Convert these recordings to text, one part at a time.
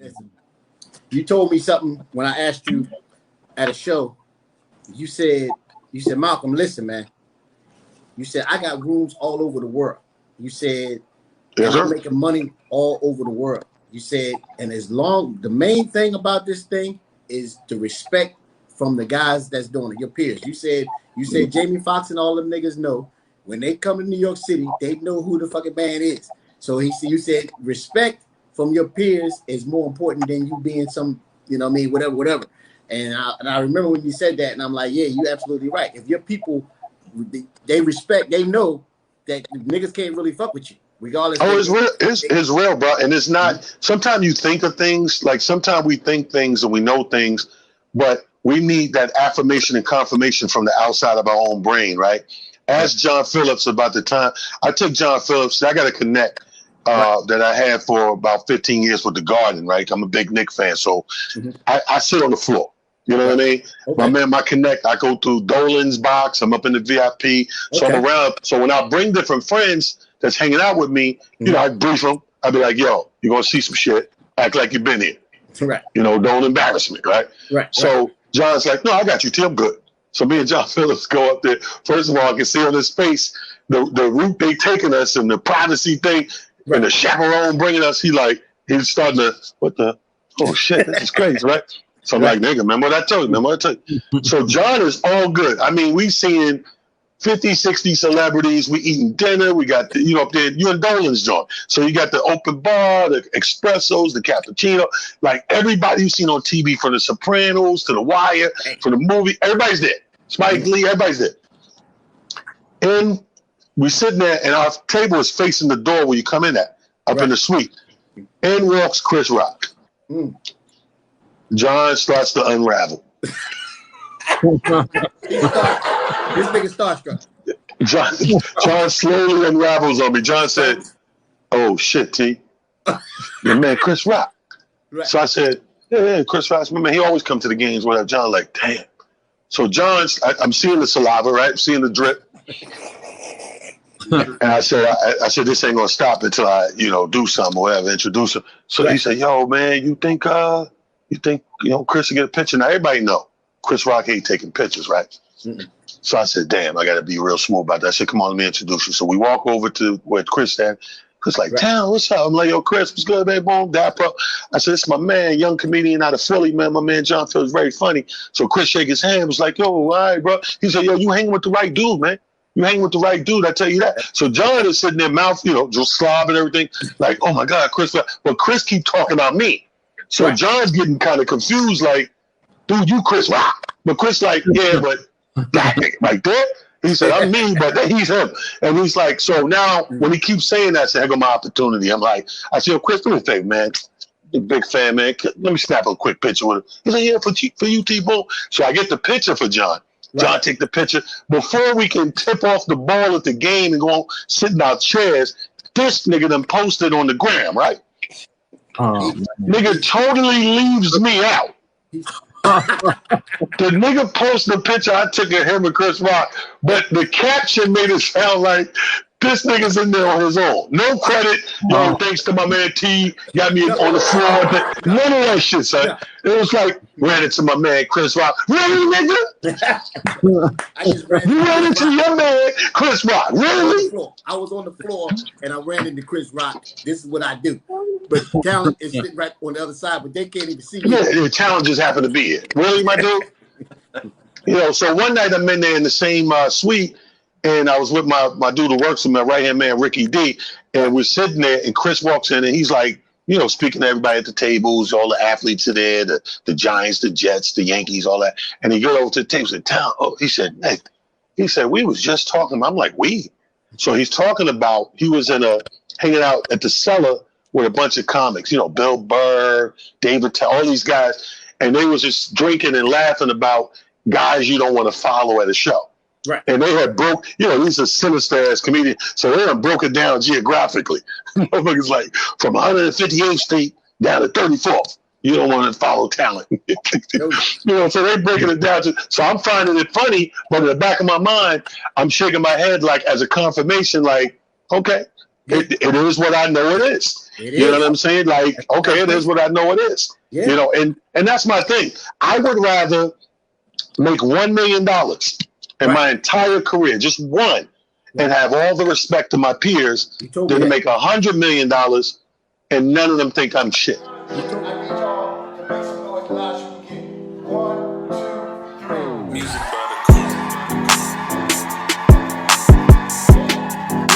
Listen, you told me something when I asked you at a show. You said, Malcolm, listen, man. You said, I got rooms all over the world. You said, yes, I'm making money all over the world. You said, and the main thing about this thing is the respect from the guys that's doing it, your peers. You said Jamie Foxx and all them niggas know when they come to New York City, they know who the fucking man is. So you said respect from your peers is more important than you being some, whatever. And I remember when you said that, and I'm like, yeah, you're absolutely right. If your people, they respect, they know that niggas can't really fuck with you, regardless. Oh, it's real. It's real, bro. And it's not. Sometimes you think of things, like sometimes we think things and we know things, but we need that affirmation and confirmation from the outside of our own brain, right? Ask John Phillips about the time I took John Phillips. I got to connect. That I had for about 15 years with the Garden, right? I'm a big Knicks fan, so I sit on the floor. You know what I mean? Okay. My connect, I go through Dolan's box. I'm up in the VIP, so I'm around. So when I bring different friends that's hanging out with me, I brief them. I be like, "Yo, you're gonna see some shit. Act like you've been here. Right? Don't embarrass me, right? Right. So John's like, "No, I got you, T. I'm good." So me and John Phillips go up there. First of all, I can see on his face the route they taking us and the privacy thing. Right. And the chaperone bringing us, he's starting to, oh shit, this is crazy, right? So I'm like, nigga, remember what I told you? So John is all good. I mean, we seeing 50, 60 celebrities. We eating dinner. We got, up there, you and Dolan's joint. So you got the open bar, the espressos, the cappuccino, like everybody you've seen on TV, from The Sopranos to The Wire, from the movie, everybody's there. Spike Lee, everybody's there. And we sitting there, and our table is facing the door where you come in at, up in the suite. In walks Chris Rock. John starts to unravel. This nigga starstruck. John slowly unravels on me. John said, "Oh shit, T, your man Chris Rock." Right. So I said, "Yeah, Chris Rock's my man. He always come to the games, whatever." John like, damn. So I'm seeing the saliva, right? I'm seeing the drip. And I said, this ain't gonna stop until I, do something or whatever, introduce him. So he said, "Yo, man, you think Chris will get a picture?" Now everybody know Chris Rock ain't taking pictures, right? So I said, damn, I gotta be real smooth about that. I said, come on, let me introduce you. So we walk over to where Chris stand. Chris like, damn, what's up? I'm like, yo, Chris, what's good, baby? Boom, dapper. I said, this is my man, young comedian out of Philly, man. My man John feels very funny. So Chris shake his hand, was like, yo, all right, bro. He said, yo, you hanging with the right dude, man. You hang with the right dude, I tell you that. So John is sitting there, mouth, just slob and everything, like, oh my God, Chris. But Chris keep talking about me. So John's getting kind of confused, like, dude, you Chris Rock. But Chris like, yeah, but that nigga like that. He said, I'm me, but he's him. And he's like, so now when he keeps saying that, I said, I got my opportunity. I'm like, I said, yo, Chris, do me a favor, man. Big fan, man. Let me snap a quick picture with him. He said, yeah, for you, T-Bone. So I get the picture for John. John take the picture. Before we can tip off the ball at the game and go sit in our chairs, this nigga done posted on the gram, right? Nigga totally leaves me out. The nigga posted a picture I took of him and Chris Rock, but the caption made it sound like this nigga's in there on his own. No credit, thanks to my man T, got me on the floor. None of that shit, son. It was like, ran into my man Chris Rock. Really, nigga? You ran into your man Chris Rock. Really? I was on the floor and I ran into Chris Rock. This is what I do. But talent is sitting right on the other side, but they can't even see me. Yeah, the talent just happened to be here. Really, my dude? So one night I'm in there in the same suite, and I was with my dude who works with my right-hand man, Ricky D, and we're sitting there, and Chris walks in, and he's like, speaking to everybody at the tables, all the athletes are there, the Giants, the Jets, the Yankees, all that. And he goes over to the table and said, he said, Nick, we was just talking. I'm like, we? So he's talking about, he was hanging out at the Cellar with a bunch of comics, Bill Burr, David, all these guys. And they was just drinking and laughing about guys you don't want to follow at a show. Right. And they had broke, these are sinister ass comedians. So they had broke it down geographically. Motherfuckers like from 158th Street down to 34th. You don't want to follow talent. So they breaking it down. So I'm finding it funny, but in the back of my mind, I'm shaking my head like as a confirmation, like, okay, It is what I know it is. You know what I'm saying? Like, okay, it is what I know it is. Yeah. You know, and that's my thing. I would rather make $1 million in my entire career, just one, and have all the respect to my peers than to make $100 million and none of them think I'm shit.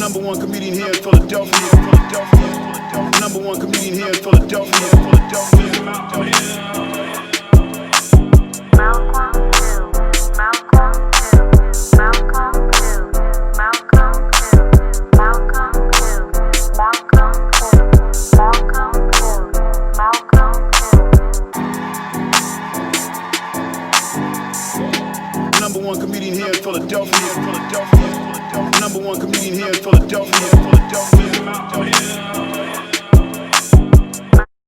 Number one comedian here in Philadelphia. Number one comedian here in Philadelphia. Number one comedian here in Philadelphia. Number one comedian here in Philadelphia.